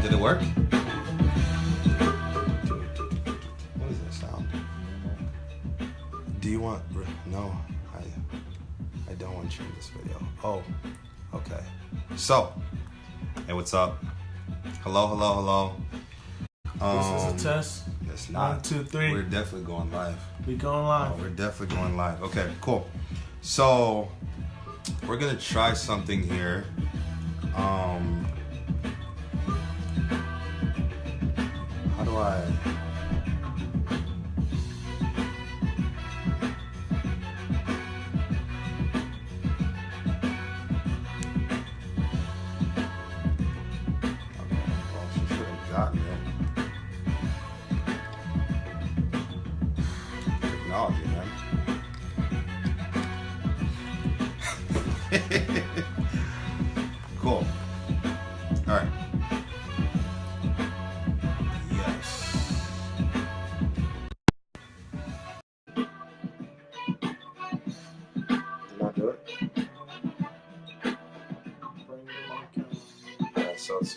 Did it work? What is that sound? Do you want... No, I don't want you in this video. Oh, okay. So, hey, what's up? Hello, hello, hello. This is a test. It's not. 1, 2, 3. We're definitely going live. We going live. Oh, we're definitely going live. Okay, cool. So, we're gonna try something here. How do I... Gotten it. Technology, man. Cool. All right. Yes. Did not do it? Yeah, so it's...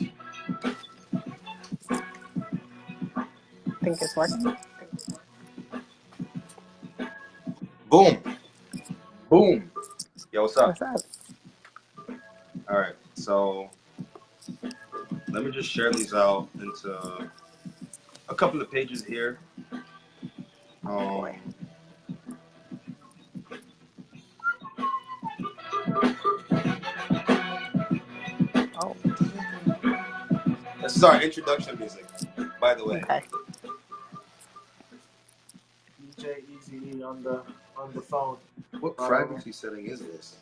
Think it's working? Boom. Boom. Yo, what's up? What's up? All right, so let me just share these out into a couple of pages here. Boy. Oh, This is our introduction music, by the way. okay. DJ Easy on the phone. What privacy setting is this?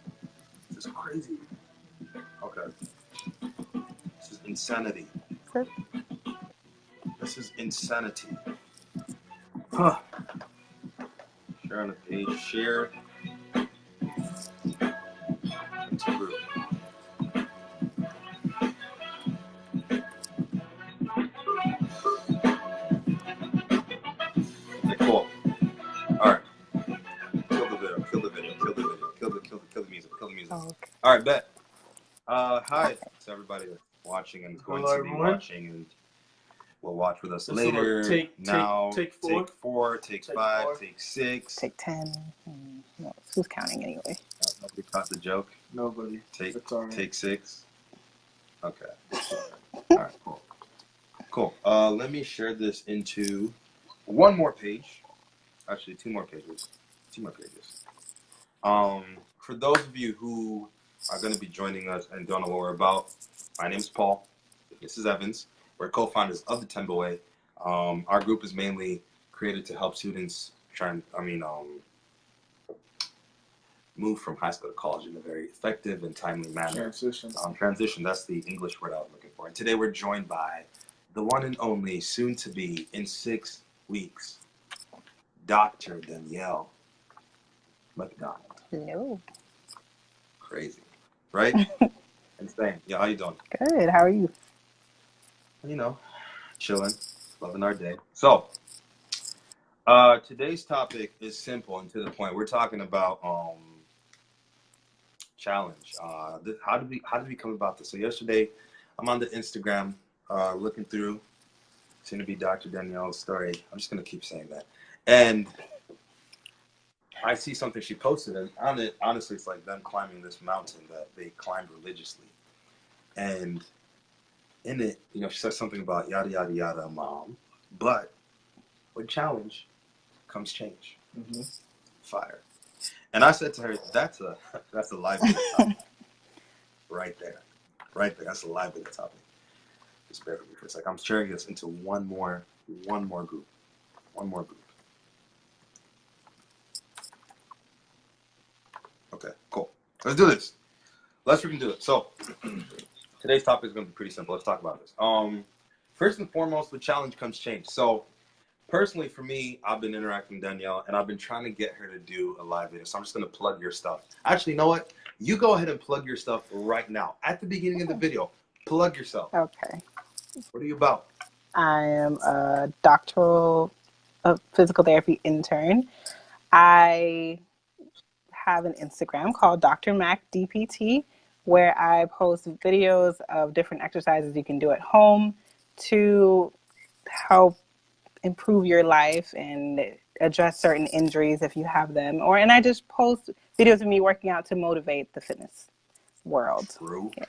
This is crazy. Okay. This is insanity. Good. This is insanity. Huh. Share on the page. Share. Into group. Okay, cool. Alright. Kill the video. Kill the video. Kill the video. Kill the music. Kill the music. Oh, okay. Alright, bet. Hi to everybody that's watching and is going Hello, to be everyone. watching and will watch with us This is later. like take 4. Take Take 5, 4. take 6. Take 10. No, who's counting anyway? Nobody caught the joke. Nobody. Take It's all right. take 6. Okay. All right. Cool. Cool. Let me share this into one more page. Actually, 2 more pages. 2 more pages. For those of you who are going to be joining us and don't know what we're about, my name is Paul. This is Evans. We're co-founders of the temboway. Our group is mainly created to help students move from high school to college in a very effective and timely manner. Transition, that's the English word I was looking for. And today we're joined by the one and only, soon to be in 6 weeks, Dr. Danielle McDonald. Hello. Crazy, right? Insane. Yeah, how you doing? Good. How are you? You know, chilling, loving our day. So, today's topic is simple and to the point. We're talking about challenge. How did we come about this? So yesterday, I'm on the Instagram looking through soon to be Dr. Danielle's story. I'm just gonna keep saying that, and I see something she posted, and on it, honestly, it's like them climbing this mountain that they climb religiously, and in it, you know, she says something about yada yada yada, mom, but with challenge comes change. Mm-hmm. Fire. And I said to her, that's a lively topic. Right there. That's a lively topic. Just bear with me for a second. I'm sharing this into one more group. Okay, cool. Let's do this. Let's freaking do it. So today's topic is going to be pretty simple. Let's talk about this. First and foremost, with challenge comes change. So personally, for me, I've been interacting with Danielle, and I've been trying to get her to do a live video. So I'm just going to plug your stuff. Actually, you know what? You go ahead and plug your stuff right now. At the beginning of the video, plug yourself. Okay. What are you about? I am a doctoral physical therapy intern. I have an Instagram called Dr. Mac DPT, where I post videos of different exercises you can do at home to help improve your life and address certain injuries if you have them. And I just post videos of me working out to motivate the fitness world. True. Yeah.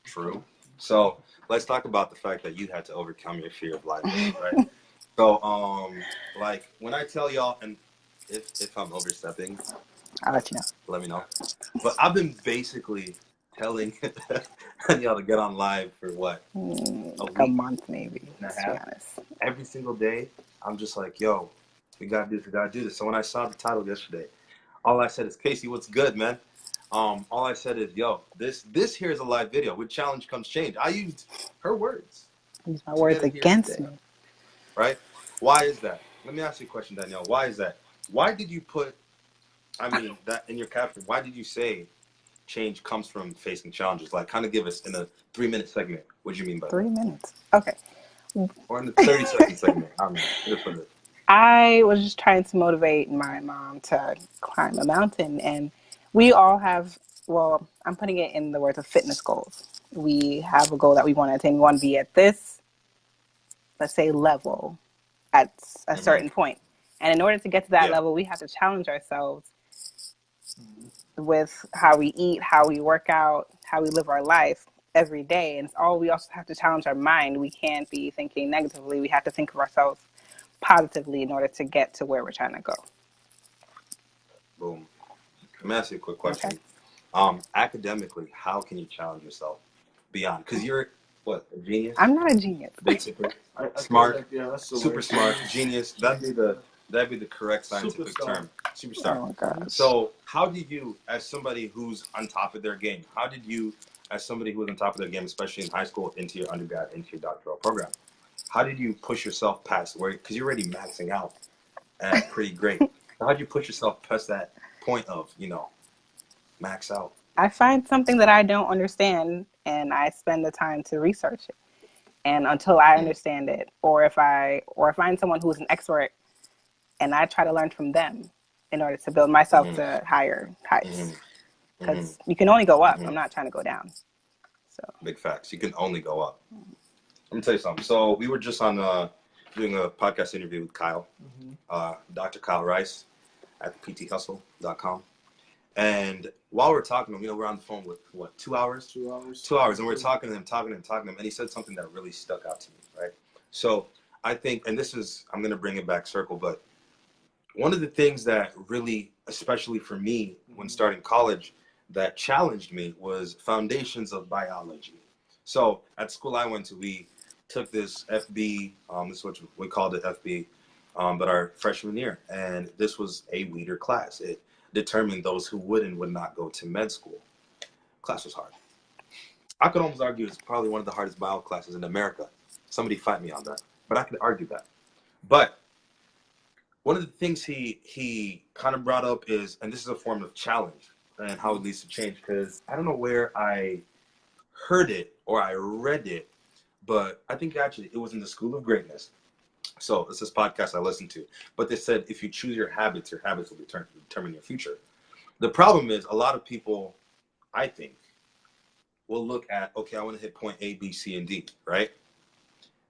True. So let's talk about the fact that you had to overcome your fear of live videos, right? So, like when I tell y'all, and if I'm overstepping, I'll let you know. let me know. But I've been basically telling y'all to get on live for what, a Like a week month maybe, and a to be half. honest. Every single day, I'm just like, yo, we gotta do this, we gotta do this. So when I saw the title yesterday, all I said is, Casey, what's good, man? All I said is, yo, this here is a live video. With challenge comes change. I used her words Use my to words get it here against today, me. right? Why is that? Let me ask you a question, Danielle. Why is that? Why did you put, I mean, that in your caption? Why did you say change comes from facing challenges? Like, kind of give us in a 3-minute segment. What do you mean by 3 minutes. Okay. or in the 30-second segment? I don't know. Just put it. I was just trying to motivate my mom to climb a mountain. And we all have, well, I'm putting it in the words of fitness goals. We have a goal that we want to attain. We want to be at this, let's say, level at a certain point. And in order to get to that Yeah. level, we have to challenge ourselves with how we eat, how we work out, how we live our life every day. And we also have to challenge our mind. We can't be thinking negatively. We have to think of ourselves positively in order to get to where we're trying to go. Boom. Let me ask you a quick Okay. question. Academically, how can you challenge yourself beyond? Because you're what, a genius? I'm not a genius. Basically, I smart, like, yeah, that's the super word. smart, genius. That'd be the correct scientific Superstar. term. Superstar. Oh my gosh. So, how did you, as somebody who's on top of their game, how did you, as somebody who was on top of their game, especially in high school, into your undergrad, into your doctoral program, how did you push yourself past where? Because you're already maxing out at pretty great. So how did you push yourself past that point of max out? I find something that I don't understand and I spend the time to research it. And until I understand it, or if I find someone who is an expert and I try to learn from them in order to build myself to higher heights. Because you can only go up. I'm not trying to go down. So Big facts. You can only go up. Let me tell you something. So we were just on doing a podcast interview with Kyle, Dr. Kyle Rice at pthustle.com. And while we're talking to him, we're on the phone with what, 2 hours? 2 hours. 2 hours, and we're talking to him, and he said something that really stuck out to me, right? So I think, and this is, I'm gonna bring it back circle, but one of the things that really, especially for me, when starting college, that challenged me was foundations of biology. So at the school I went to, we took this FB, this is what we called it FB, but our freshman year, and this was a weeder class. It determined those who would and would not go to med school. Class was hard. I could almost argue it's probably one of the hardest bio classes in America. Somebody fight me on that, but I could argue that. But one of the things he kind of brought up is, and this is a form of challenge and how it leads to change, because I don't know where I heard it or I read it, but I think actually it was in the School of Greatness. So it's this podcast I listened to, but they said if you choose your habits will determine your future. The problem is a lot of people, I think, will look at, okay, I want to hit point A, B, C, and D, right?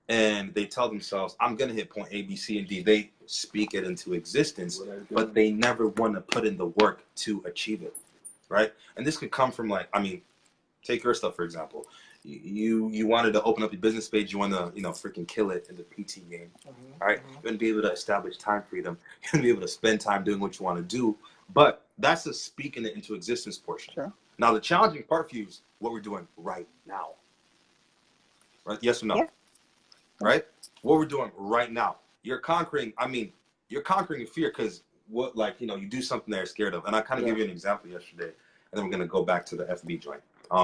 And they tell themselves, I'm going to hit point A, B, C, and D. They speak it into existence, but they never want to put in the work to achieve it, right? And this could come from, like, I mean, take your stuff, for example. You wanted to open up your business page. You want to, freaking kill it in the PT game, all right? You're going to be able to establish time freedom. You're going to be able to spend time doing what you want to do. But that's the speaking it into existence portion. sure. Now, the challenging part for you is what we're doing right now. Right? Yes or no? Yeah. Right? What we're doing right now. You're conquering your fear because you do something that you're scared of. And I kind of gave you an example yesterday, and then we're going to go back to the FB joint.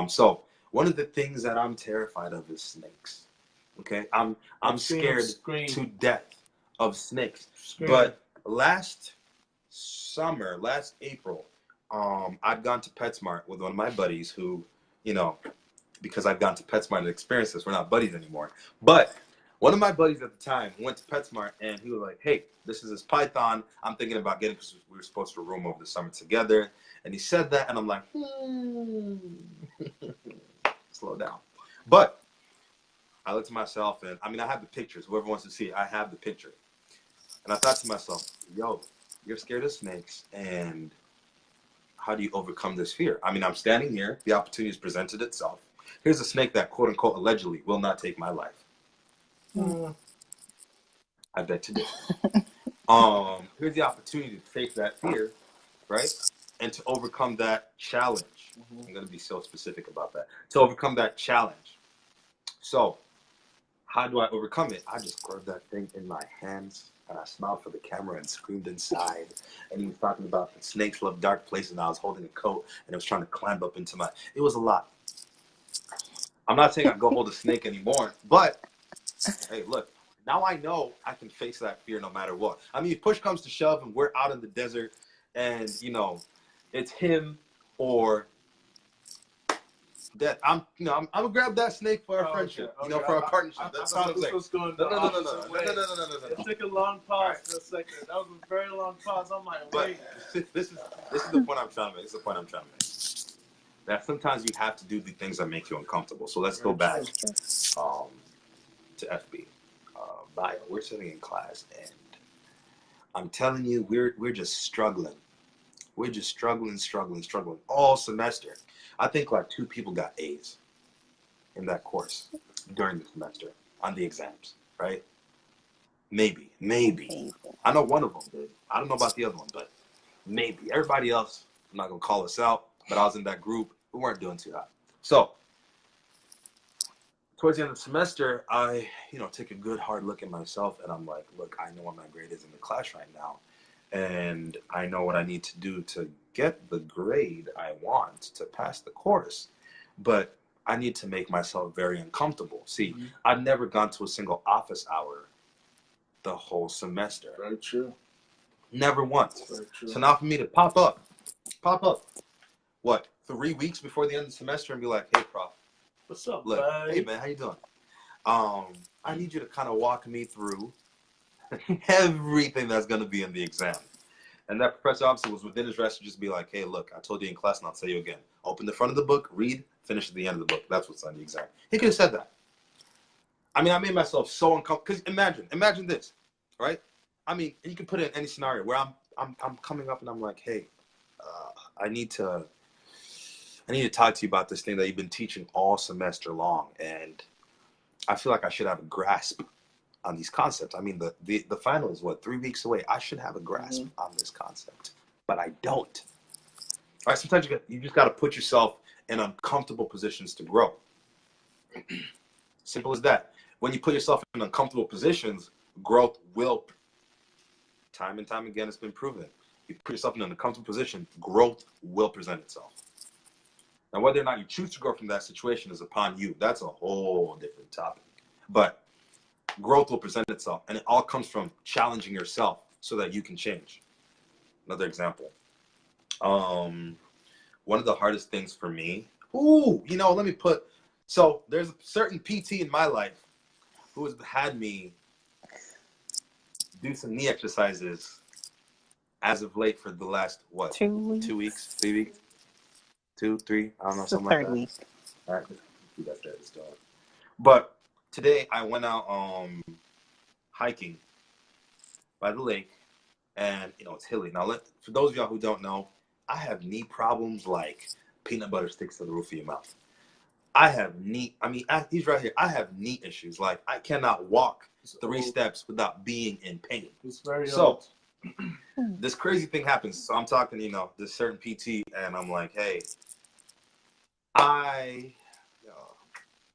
So one of the things that I'm terrified of is snakes. Okay? I'm scared to death of snakes. But last April, I'd gone to PetSmart with one of my buddies who, because I've gone to PetSmart and experienced this, we're not buddies anymore. But one of my buddies at the time went to PetSmart and he was like, hey, this is this python I'm thinking about getting because we were supposed to room over the summer together. And he said that and I'm like, slow down. But I looked at myself, and I mean, I have the pictures. Whoever wants to see it, I have the picture. And I thought to myself, yo, you're scared of snakes, and how do you overcome this fear? I mean, I'm standing here. The opportunity has presented itself. Here's a snake that, quote unquote, allegedly will not take my life. I bet you did. Here's the opportunity to face that fear, right? And to overcome that challenge. I'm going to be so specific about that. To overcome that challenge. So, how do I overcome it? I just grabbed that thing in my hands, and I smiled for the camera and screamed inside. And he was talking about the snakes love dark places, and I was holding a coat, and it was trying to climb up into my... It was a lot. I'm not saying I go hold a snake anymore, but, hey, look, now I know I can face that fear no matter what. I mean, if push comes to shove, and we're out in the desert, and, you know, it's him or... that I'm gonna grab that snake for our friendship, okay. you know, for our partnership. That's what I'm saying. Was going No. It took a long pause for a second. That was a very long pause. I'm like, wait. But this is the point I'm trying to make. This is the point I'm trying to make. That sometimes you have to do the things that make you uncomfortable. So let's go back to FB bio. We're sitting in class, and I'm telling you, we're just struggling. We're just struggling all semester. I think like 2 people got A's in that course during the semester on the exams, right? Maybe. I know one of them did. I don't know about the other one, but maybe. Everybody else, I'm not going to call us out, but I was in that group. We weren't doing too hot. So, towards the end of the semester, I, take a good hard look at myself, and I'm like, look, I know what my grade is in the class right now. And I know what I need to do to get the grade I want to pass the course. But I need to make myself very uncomfortable. See, I've never gone to a single office hour the whole semester. Very true. Never once. Very true. So now for me to pop up, what, 3 weeks before the end of the semester and be like, hey, prof. What's up, look, buddy? Hey, man, how you doing? I need you to kind of walk me through everything that's going to be in the exam. And that professor obviously was within his rights to just be like, hey, look, I told you in class and I'll tell you again. Open the front of the book, read, finish at the end of the book. That's what's on the exam. He could have said that. I mean, I made myself so uncomfortable. Because imagine this, right? I mean, you can put it in any scenario where I'm coming up and I'm like, hey, I need to talk to you about this thing that you've been teaching all semester long. And I feel like I should have a grasp on these concepts. I mean, the final is what, 3 weeks away. I should have a grasp on this concept, but I don't. All right, sometimes you just got to put yourself in uncomfortable positions to grow. Simple as that. When you put yourself in uncomfortable positions, growth will, time and time again, it's been proven. You put yourself in an uncomfortable position, growth will present itself. Now, whether or not you choose to grow from that situation is upon you. That's a whole different topic. But growth will present itself, and it all comes from challenging yourself so that you can change. Another example. One of the hardest things for me, so there's a certain PT in my life who has had me do some knee exercises as of late for the last, 2 weeks, 3 weeks? 2, 3, I don't know, something like that. 3rd week. All right, keep that there, let's go. But today I went out hiking by the lake, and it's hilly. Now, for those of y'all who don't know, I have knee problems like peanut butter sticks to the roof of your mouth. He's right here. I have knee issues. Like, I cannot walk 3 steps without being in pain. It's very old. This crazy thing happens. So I'm talking, this certain PT, and I'm like, hey,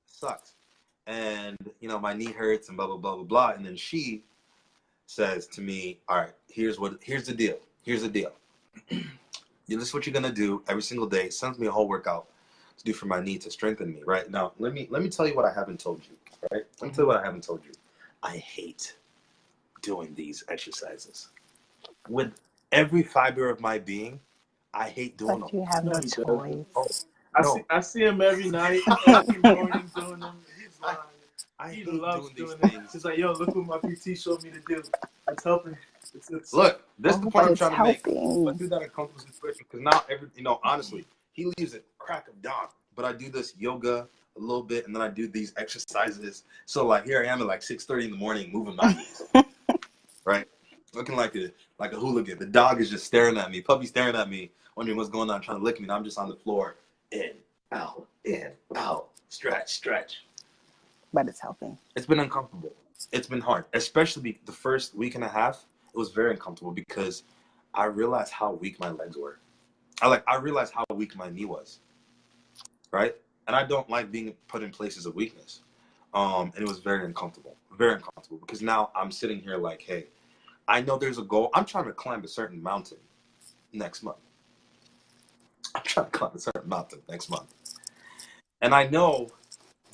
sucks. And, my knee hurts and blah, blah, blah, blah, blah. And then she says to me, all right, here's the deal. Here's the deal. This is what you're going to do every single day. Sends me a whole workout to do for my knee to strengthen me, right? Now, let me tell you what I haven't told you, right? Let me tell you what I haven't told you. I hate doing these exercises. With every fiber of my being, I hate doing them. But you have no choice. I see him every night, every morning doing them. He's lying. He loves doing things. He's like, yo, look what my PT showed me to do. It's helping. Look, this is the point I'm trying to make. Let's do that uncomfortable situation, because now honestly, he leaves at crack of dawn. But I do this yoga a little bit, and then I do these exercises. So like here I am at like 6:30 in the morning moving my knees, right? Looking like a hooligan. The dog is just staring at me. Puppy staring at me, wondering what's going on, trying to lick me. And I'm just on the floor. In, out, stretch, stretch. But it's helping. It's been uncomfortable. It's been hard, especially the first week and a half. It was very uncomfortable because I realized how weak my legs were. I realized how weak my knee was, right? And I don't like being put in places of weakness. And it was very uncomfortable because now I'm sitting here like, hey, I know there's a goal. I'm trying to climb a certain mountain next month. And I know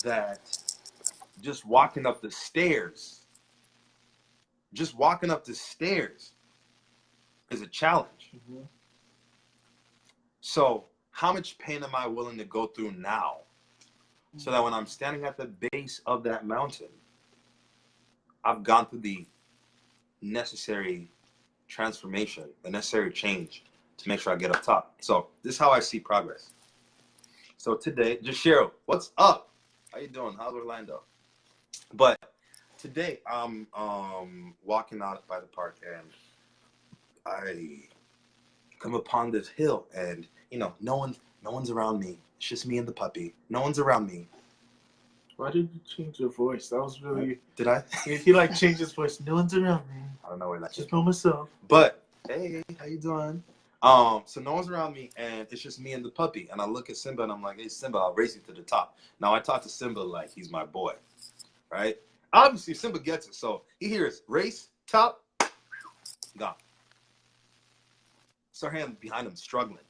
that just walking up the stairs is a challenge. Mm-hmm. So how much pain am I willing to go through now so that when I'm standing at the base of that mountain, I've gone through the necessary transformation, the necessary change to make sure I get up top. So this is how I see progress. So today, Jashiro, what's up? How you doing? How's Orlando? But today I'm walking out by the park and I come upon this hill and no one's around me. It's just me and the puppy. No one's around me. Why did you change your voice? That was really... Did I? He like changed his voice. No one's around me. I don't know where that just by myself. But hey, how you doing? So no one's around me and it's just me and the puppy. And I look at Simba and I'm like, hey Simba, I'll race you to the top. Now I talk to Simba like he's my boy, right? Obviously Simba gets it. So he hears race, top, gone. Start him behind him struggling,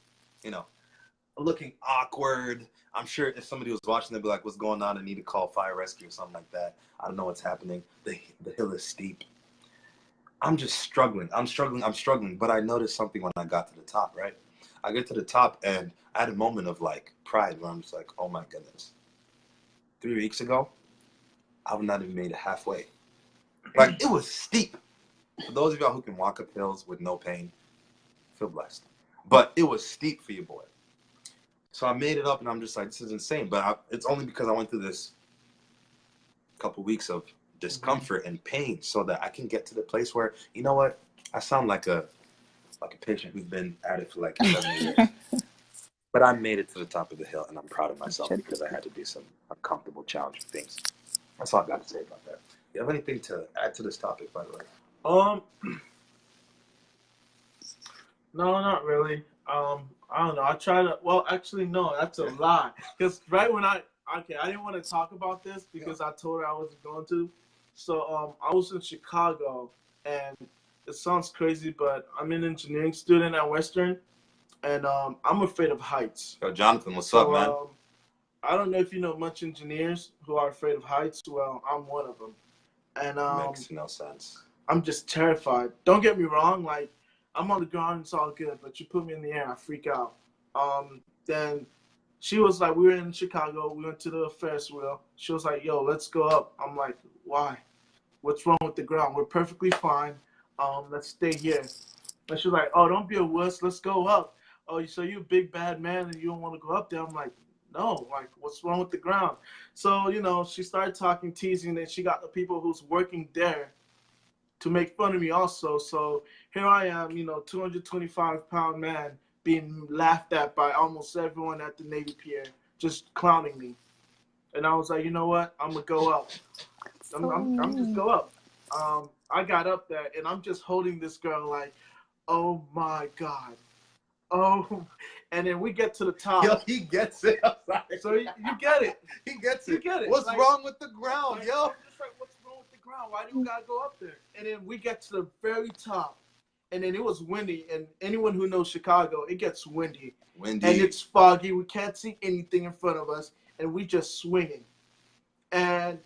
looking awkward. I'm sure if somebody was watching, they'd be like, what's going on? I need to call fire rescue or something like that. I don't know what's happening. The hill is steep. I'm just struggling. I'm struggling. But I noticed something when I got to the top, right? I get to the top and I had a moment of like pride where I'm just like, oh my goodness. 3 weeks ago, I would not have made it halfway. Like it was steep. For those of y'all who can walk up hills with no pain, feel blessed. But it was steep for your boy. So I made it up and I'm just like, this is insane. But it's only because I went through this couple weeks of discomfort and pain so that I can get to the place where, you know what? I sound like a patient who's been at it for like 11 years. But I made it to the top of the hill and I'm proud of myself because I had to do some uncomfortable, challenging things. That's all I got to say about that. You have anything to add to this topic, by the way? No, not really. I don't know. I try to. Well, actually, no. That's a lie. Because right when I didn't want to talk about this because I told her I wasn't going to. So I was in Chicago, and it sounds crazy, but I'm an engineering student at Western, and I'm afraid of heights. Yo, Jonathan, what's up, man? I don't know if you know much engineers who are afraid of heights. Well, I'm one of them, and makes no sense. I'm just terrified. Don't get me wrong, like. I'm on the ground, it's all good, but you put me in the air, I freak out. Then she was like, we were in Chicago, we went to the Ferris wheel. She was like, yo, let's go up. I'm like, why? What's wrong with the ground? We're perfectly fine. Let's stay here. And she was like, oh, don't be a wuss, let's go up. Oh, so you a big bad man and you don't want to go up there? I'm like, no, like, what's wrong with the ground? So, she started talking, teasing, and she got the people who's working there to make fun of me also. So here I am, 225-pound man being laughed at by almost everyone at the Navy Pier, just clowning me. And I was like, you know what? I'm going to go up. I'm just go up. I got up there, and I'm just holding this girl like, oh, my God. Oh, and then we get to the top. Yo, he gets it. I'm sorry. So you get it. He gets it. You get it. What's wrong with the ground, yo? I'm just like, what's wrong with the ground? Why do you gotta go up there? And then we get to the very top, and then it was windy. And anyone who knows Chicago, it gets windy. And it's foggy. We can't see anything in front of us, and we just swinging. And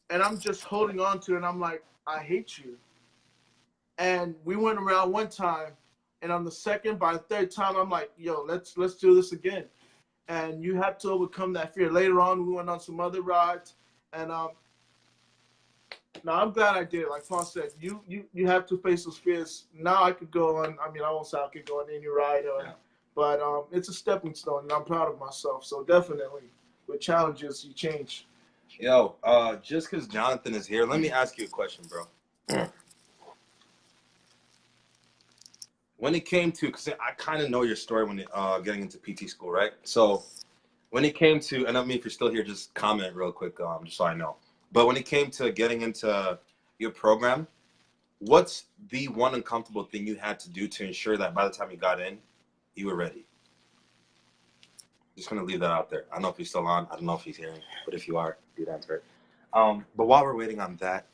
I'm just holding on to it, and I'm like, I hate you. And we went around one time. And on the second, by the third time, I'm like, yo, let's do this again. And you have to overcome that fear. Later on, we went on some other rides. And no, I'm glad I did it. Like Paul said, you have to face those fears. Now I could go on. I mean, I won't say I could go on any ride. But it's a stepping stone, and I'm proud of myself. So definitely. with challenges, you change. Yo, just because Jonathan is here, let me ask you a question, bro. When it came to, because I kind of know your story when getting into PT school, right? So when it came to, and I mean, if you're still here, just comment real quick, just so I know. But when it came to getting into your program, what's the one uncomfortable thing you had to do to ensure that by the time you got in, you were ready? Just gonna leave that out there. I don't know if he's still on. I don't know if he's hearing, but if you are, you'd answer it. But while we're waiting on that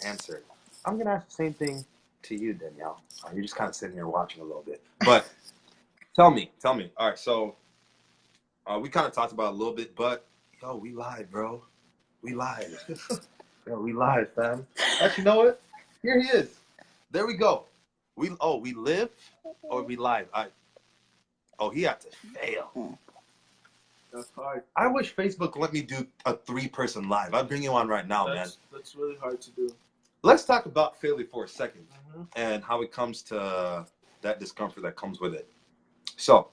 answer, I'm gonna ask the same thing to you, Danielle. You're just kind of sitting here watching a little bit, but tell me. All right, so we kind of talked about it a little bit, but yo, we lied, bro. We lied. Yo, we lied, fam. Actually, you know what? Here he is. There we go. We live or we lied. He had to fail. That's hard. I wish Facebook let me do a 3-person live. I'll bring you on right now, man. That's really hard to do. Let's talk about failure for a second and how it comes to that discomfort that comes with it. So,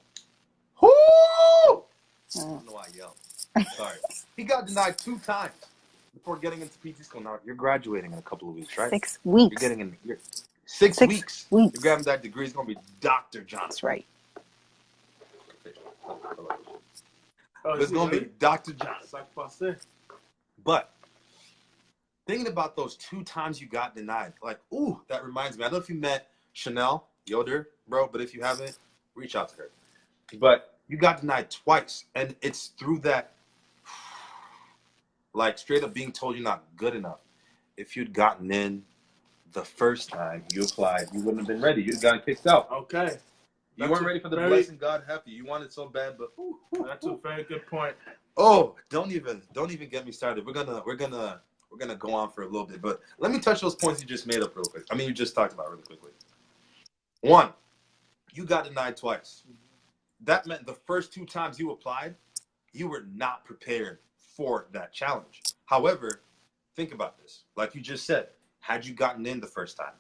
whoo! I don't know why I yelled. Sorry. He got denied 2 times before getting into PT school. Now, you're graduating in a couple of weeks, right? 6 weeks. You're getting in 6 weeks. You're grabbing that degree. It's going to be Dr. Johnson. That's right. It's going to be Dr. Johnson. But thinking about those 2 times you got denied, like, ooh, that reminds me. I don't know if you met Chanel Yoder, bro, but if you haven't, reach out to her. But you got denied twice, and it's through that, like, straight up being told you're not good enough. If you'd gotten in the first time you applied, you wouldn't have been ready. You'd have gotten kicked out. Okay. You weren't ready for the blessing God had for you. You wanted so bad, but that's a very good point. Oh, don't even get me started. We're gonna go on for a little bit, but let me touch those points you just made up real quick. I mean, you just talked about really quickly. 1, you got denied twice. That meant the first 2 times you applied, you were not prepared for that challenge. However, think about this. Like you just said, had you gotten in the first time,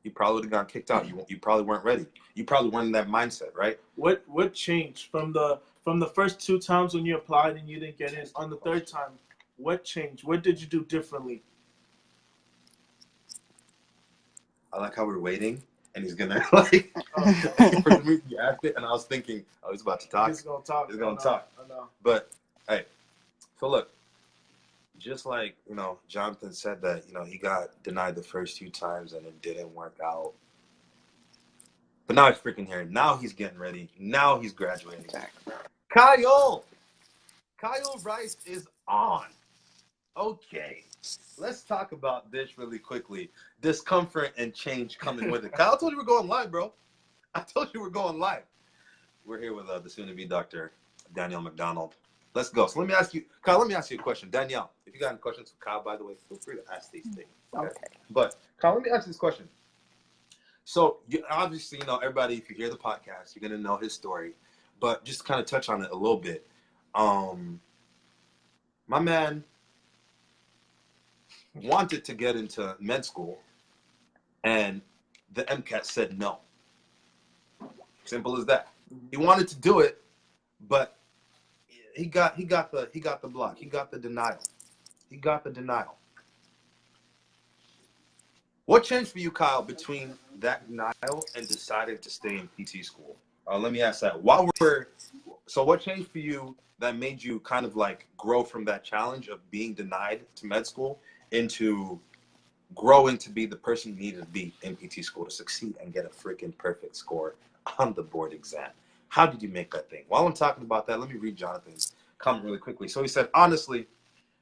you probably would have gotten kicked out. You probably weren't ready. You probably weren't in that mindset, right? What changed from the first 2 times when you applied and you didn't get in? On the 3rd time, what changed? What did you do differently? I like how we're waiting, and he's gonna like. For me, you asked it, and I was thinking, oh, he's about to talk. He's gonna talk. He's gonna talk. I know. But hey, so look, just like Jonathan said that he got denied the first 2 times and it didn't work out. But now he's freaking here. Now he's getting ready. Now he's graduating. Kyle Rice is on. Okay, let's talk about this really quickly. Discomfort and change coming with it. Kyle, I told you we're going live, bro. I told you we're going live. We're here with the soon-to-be Dr. Danielle McDonald. Let's go. So let me ask you, Kyle, a question. Danielle, if you got any questions for Kyle, by the way, feel free to ask these things. Okay. But Kyle, let me ask you this question. So obviously, everybody, if you hear the podcast, you're going to know his story. But just to kind of touch on it a little bit. My man wanted to get into med school, and the MCAT said no. Simple as that. He wanted to do it, but he got the block. He got the denial. What changed for you, Kyle, between that denial and deciding to stay in PT school? Let me ask that. So what changed for you that made you kind of like grow from that challenge of being denied to med school into growing to be the person you needed to be in PT school to succeed and get a freaking perfect score on the board exam? How did you make that thing? While I'm talking about that, let me read Jonathan's comment really quickly. So he said, honestly,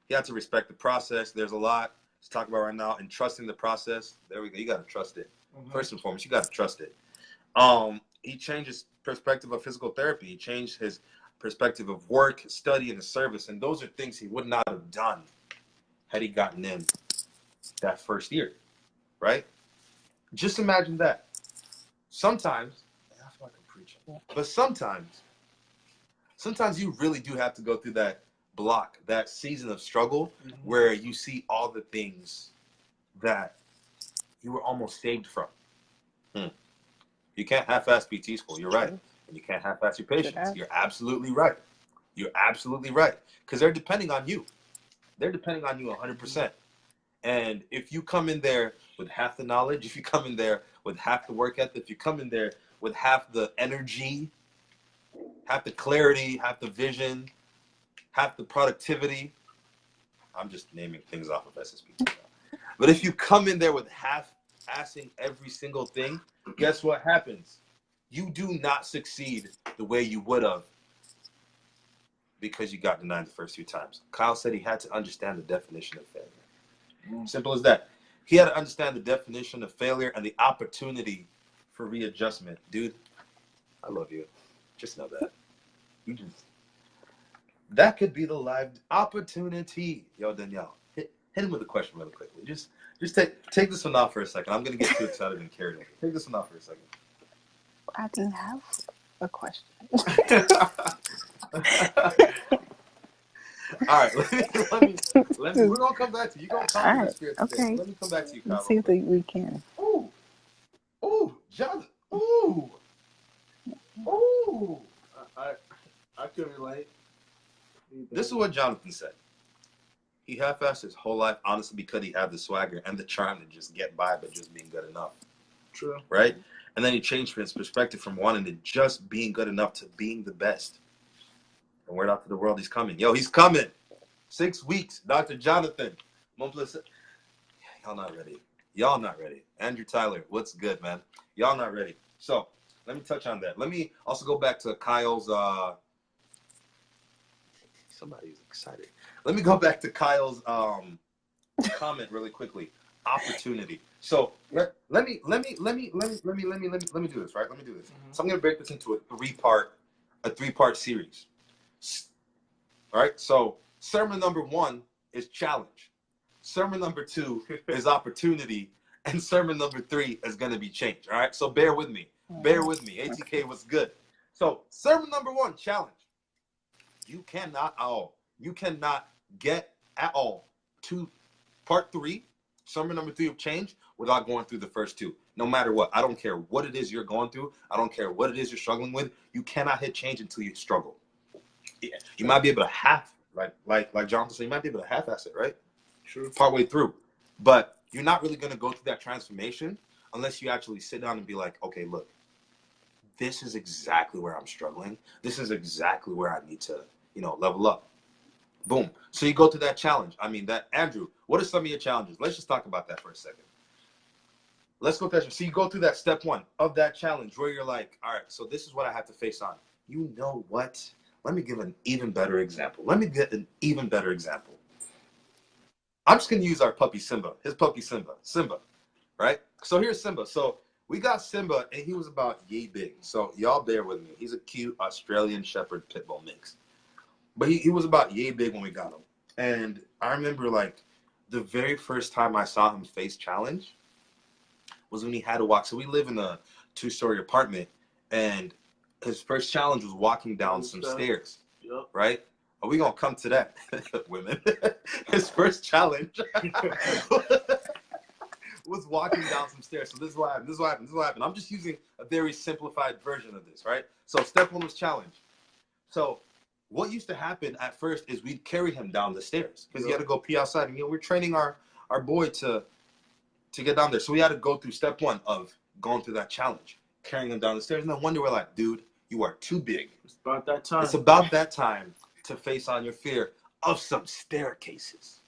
you have to respect the process. There's a lot to talk about right now, and trusting the process. There we go. You got to trust it. First and foremost, you got to trust it. He changed his perspective of physical therapy. He changed his perspective of work, study, and the service. And those are things he would not have done had he gotten in that first year, right? Just imagine that. Sometimes, I feel like I'm preaching, but sometimes you really do have to go through that block, that season of struggle where you see all the things that you were almost saved from. You can't half-ass PT school. You're right. And you can't half-ass your patients. You're absolutely right. You're absolutely right. Because they're depending on you. They're depending on you 100%. And if you come in there with half the knowledge, if you come in there with half the work ethic, if you come in there with half the energy, half the clarity, half the vision, half the productivity, I'm just naming things off of SSP. But if you come in there with half-assing every single thing, guess what happens? You do not succeed the way you would have because you got denied the first few times. Kyle said he had to understand the definition of failure. Simple as that. He had to understand the definition of failure and the opportunity for readjustment. Dude, I love you. Just know that. That could be the live opportunity. Yo, Danielle, hit him with a question really quickly. Just take this one off for a second. I'm going to get too excited and carried away. Take this one off for a second. I didn't have a question. All right, let me. We're gonna come back to you. You're gonna come to the spirit today. Okay. Let me come back to you, Kyle. Let's see if we can. Ooh, Jonathan. I can relate. This is what Jonathan said. He half-assed his whole life, honestly, because he had the swagger and the charm to just get by, but just being good enough. True. Right? And then he changed his perspective from wanting to just being good enough to being the best. And word out to the world, he's coming. Yo, he's coming. 6 weeks, Dr. Jonathan. Y'all not ready. Y'all not ready. Andrew Tyler, what's good, man? Y'all not ready. So, let me touch on that. Let me also go back to Kyle's, somebody's excited. Let me go back to Kyle's comment really quickly. Opportunity. So let me do this, right? Let me do this. Mm-hmm. So I'm gonna break this into a three-part series. All right. So sermon number 1 is challenge. Sermon number 2 is opportunity, and sermon number 3 is gonna be change. All right. So bear with me. Bear with me. ATK was good. So sermon number 1, challenge. You cannot get at all to part 3, sermon number 3 of change without going through the first 2. No matter what. I don't care what it is you're going through. I don't care what it is you're struggling with. You cannot hit change until you struggle. Yeah. You might be able to like Jonathan said, you might be able to half-ass it, right? True. Partway through. But you're not really going to go through that transformation unless you actually sit down and be like, okay, look, this is exactly where I'm struggling. This is exactly where I need to, level up. Boom. So you go through that challenge. Andrew, what are some of your challenges? Let's just talk about that for a second. Let's go through that. So you go through that step 1 of that challenge where you're like, all right, so this is what I have to face on. You know what? Let me give an even better example. I'm just going to use our puppy Simba. His puppy Simba, right? So here's Simba. So we got Simba, and he was about yay big. So y'all bear with me. He's a cute Australian Shepherd Pit Bull mix. But he was about yay big when we got him. And I remember, the very first time I saw him face challenge was when he had to walk. So we live in a 2-story apartment, and his first challenge was walking down some stairs. Yep. Right? Are we going to come to that, women? His first challenge was walking down some stairs. So this is what happened. I'm just using a very simplified version of this, right? So step 1 was challenge. So what used to happen at first is we'd carry him down the stars because he had to go pee outside. And, we're training our boy to get down there. So we had to go through step 1 of going through that challenge, carrying him down the stairs. And then one day we're like, dude, you are too big. It's about that time. It's about that time to face on your fear of some staircases.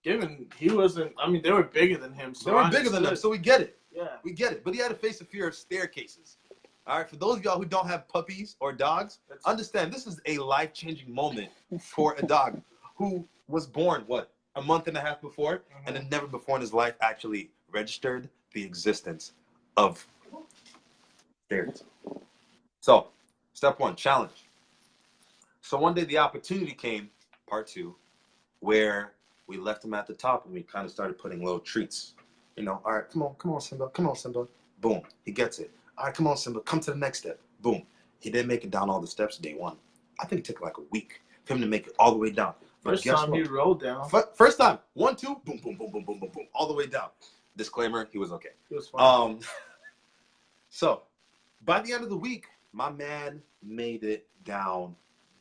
He wasn't, they were bigger than him. So they were bigger than him, so we get it. Yeah. We get it. But he had to face the fear of staircases. All right, for those of y'all who don't have puppies or dogs, understand this is a life-changing moment for a dog who was born, a month and a half before, and then never before in his life actually registered the existence of stairs. So, step 1, challenge. So one day the opportunity came, part 2, where we left him at the top and we kind of started putting little treats. All right, come on, Simba. Boom, he gets it. All right, come on, Simba, come to the next step. Boom. He didn't make it down all the steps day 1. I think it took a week for him to make it all the way down. But first time he rolled down. First time, 1, 2, boom, boom, boom, boom, boom, boom, boom, all the way down. Disclaimer, he was okay. He was fine. So by the end of the week, my man made it down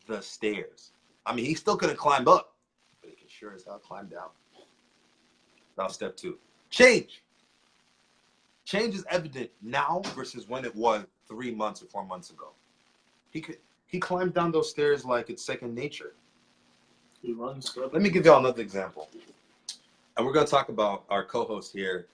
the stairs. I mean, he still couldn't climb up, but he can sure as hell climb down. Now, step 2, change. Change is evident now versus when it was 3 months or 4 months ago. He climbed down those stairs like it's second nature. He runs. Let me give y'all another example. And we're going to talk about our co-host here,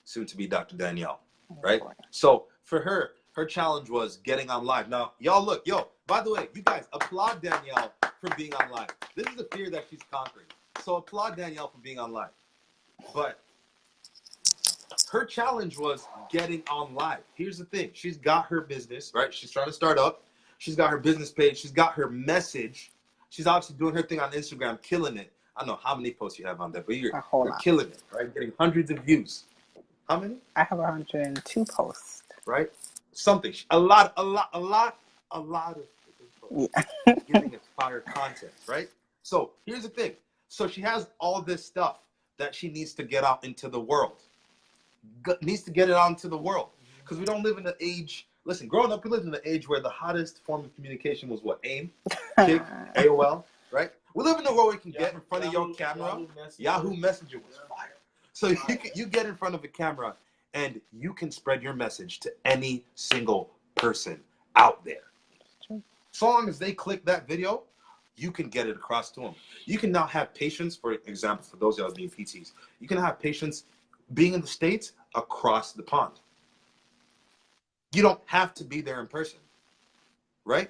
soon to be Dr. Danielle, right? So for her challenge was getting on live. Now, y'all look, by the way, you guys applaud Danielle for being on live. This is a fear that she's conquering. So applaud Danielle for being on live. But her challenge was getting on live. Here's the thing. She's got her business, right? She's trying to start up. She's got her business page. She's got her message. She's obviously doing her thing on Instagram, killing it. I don't know how many posts you have on there, but you're killing it, right? Getting hundreds of views. How many? I have 102 posts. Right? Something. A lot of posts. Yeah. Giving it fire content, right? So here's the thing. So she has all this stuff that she needs to get out into the world. Needs to get it out into the world. Because we don't live in the age. Listen, growing up, we lived in the age where the hottest form of communication was what? AIM, Kik, AOL, right? We live in the world where you can get in front of your camera. Yahoo Messenger was fire. So you get in front of a camera and you can spread your message to any single person out there. So long as they click that video, you can get it across to them. You can now have patients, for example, for those of y'all being PTs, you can have patients being in the States across the pond. You don't have to be there in person, right?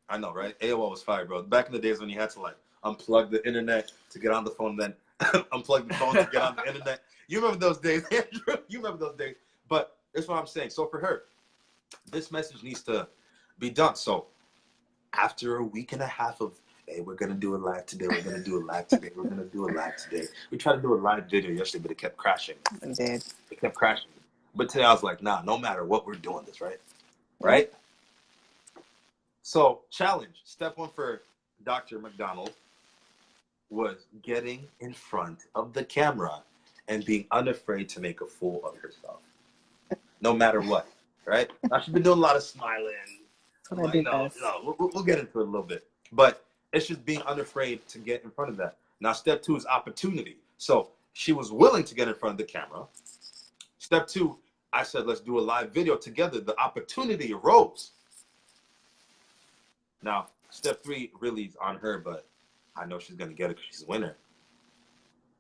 I know, right? AOL was fire, bro. Back in the days when you had to like unplug the internet to get on the phone, then unplug the phone to get on the internet. You remember those days, Andrew? You remember those days. But that's what I'm saying. So for her, this message needs to be done. So after a week and a half of, hey, we're going to do a live today. We're going to do a live today. We're going to do a live today. We tried to do a live video yesterday, but it kept crashing. It did. It kept crashing. But today I was like, nah, no matter what, we're doing this, right? Right? So challenge, step 1 for Dr. McDonald was getting in front of the camera and being unafraid to make a fool of herself. No matter what, right? Now she's been doing a lot of smiling. That's what I do best. We'll get into it a little bit. But it's just being unafraid to get in front of that. Now, step 2 is opportunity. So she was willing to get in front of the camera. Step 2, I said, let's do a live video together. The opportunity arose. Now, step 3 really is on her, but I know she's going to get it because she's a winner.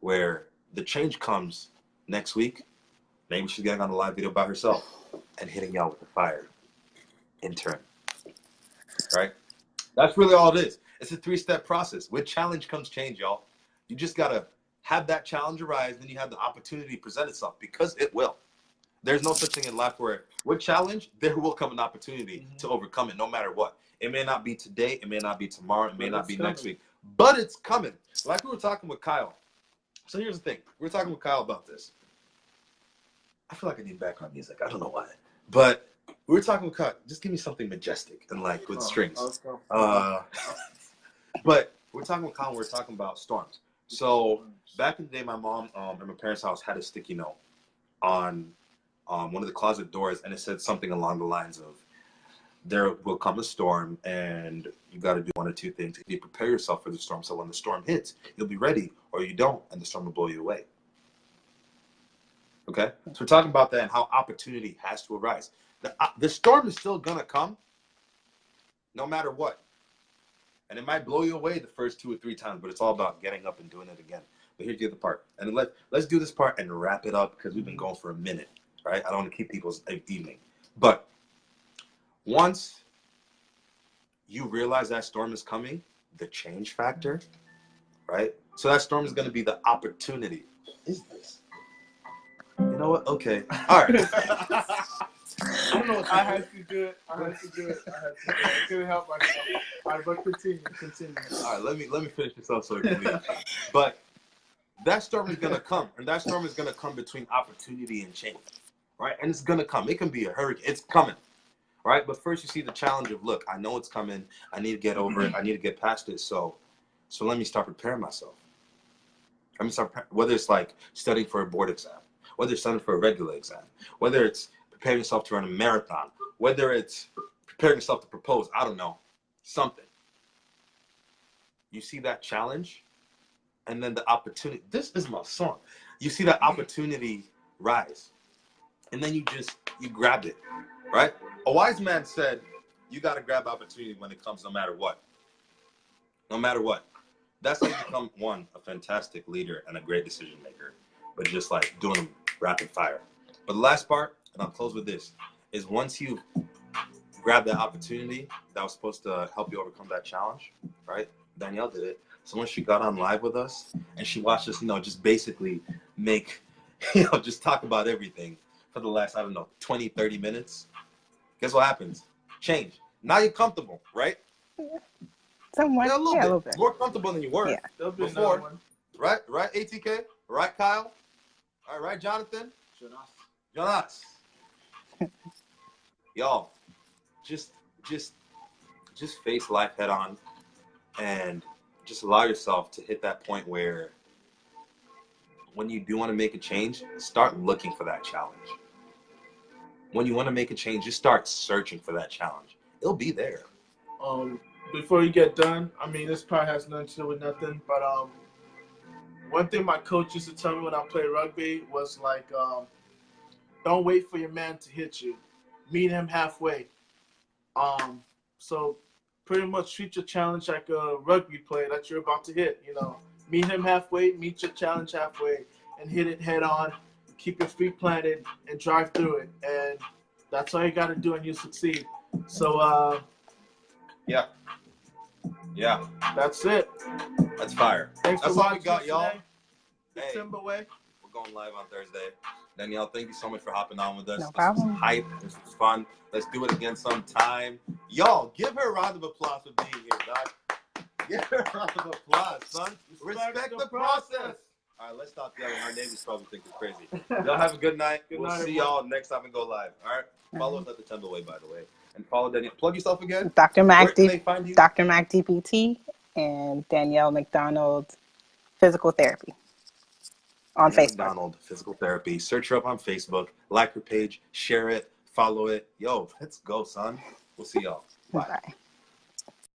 Where the change comes next week, maybe she's getting on a live video by herself and hitting y'all with the fire in turn. Right? That's really all it is. It's a 3-step process. With challenge comes change, y'all. You just got to have that challenge arise, then you have the opportunity present itself, because it will. There's no such thing in life where with challenge, there will come an opportunity to overcome it no matter what. It may not be today, it may not be tomorrow, it may not be next week, but it's coming. Like we were talking with Kyle. So here's the thing. We were talking with Kyle about this. I feel like I need background music. I don't know why. But we were talking with Kyle. Just give me something majestic and like with strings. But we're talking with Kyle, we're talking about storms. So back in the day, my mom at my parents' house had a sticky note on one of the closet doors, and it said something along the lines of, there will come a storm and you got to do 1 or 2 things. You prepare yourself for the storm, so when the storm hits, you'll be ready, or you don't, and the storm will blow you away. Okay? So we're talking about that and how opportunity has to arise. The storm is still going to come no matter what. And it might blow you away the first 2 or 3 times, but it's all about getting up and doing it again. But here's the other part. And let's do this part and wrap it up, because we've been going for a minute, right? I don't want to keep people's evening. But once you realize that storm is coming, the change factor, right? So that storm is going to be the opportunity. What is this? You know what? Okay. All right. I don't know what I had to do it. I couldn't help myself. All right, but continue. All right, let me finish this up so I can leave. But that storm is going to come, and that storm is going to come between opportunity and change, right? And it's going to come. It can be a hurricane. It's coming, right? But first you see the challenge of, look, I know it's coming. I need to get over it. I need to get past it. So let me start preparing myself. Let me start, whether it's like studying for a board exam, whether it's studying for a regular exam, whether it's preparing yourself to run a marathon, whether it's preparing yourself to propose, I don't know, something. you see that challenge, and then the opportunity. This is my song. You see that opportunity rise, and then you grabbed it, right? A wise man said, "You got to grab opportunity when it comes, no matter what. No matter what." That's how you become a fantastic leader and a great decision maker. But just like doing them rapid fire. But the last part, and I'll close with this, is once you grab that opportunity that was supposed to help you overcome that challenge, right? Danielle did it. So when she got on live with us and she watched us, just basically make, just talk about everything for the last, 20, 30 minutes. Guess what happens? Change. Now you're comfortable, right? Somewhat. Yeah, a little bit. bit. More comfortable than you were before. Right, ATK? Right, Kyle? All right, Jonathan? Jonas. Y'all, just face life head on and just allow yourself to hit that point where when you do want to make a change, start looking for that challenge. When you want to make a change, just start searching for that challenge. It'll be there. Before you get done, this probably has nothing to do with nothing, but one thing my coach used to tell me when I played rugby was like, don't wait for your man to hit you. Meet him halfway. So pretty much treat your challenge like a rugby play that you're about to hit. Meet him halfway, meet your challenge halfway, and hit it head on. Keep your feet planted and drive through it. And that's all you got to do, and you succeed. So, yeah. That's it. That's fire. Thanks That's for all we got, y'all. Hey, Temboway. We're going live on Thursday. Danielle, thank you so much for hopping on with us. No problem. This was hype. This was fun. Let's do it again sometime. Y'all, give her a round of applause for being here, guys. Give her a round of applause, son. Respect the process. All right, let's stop yelling. Our neighbors probably think it's crazy. Y'all have a good night. We'll see y'all next time we go live. All right? Follow us at the Temboway, by the way. And follow Danielle. Plug yourself again. Dr. Mac, Dr. Mac DPT and Danielle McDonald Physical Therapy on Facebook. McDonald Physical Therapy. Search her up on Facebook. Like her page. Share it. Follow it. Yo, let's go, son. We'll see y'all. Bye. Bye.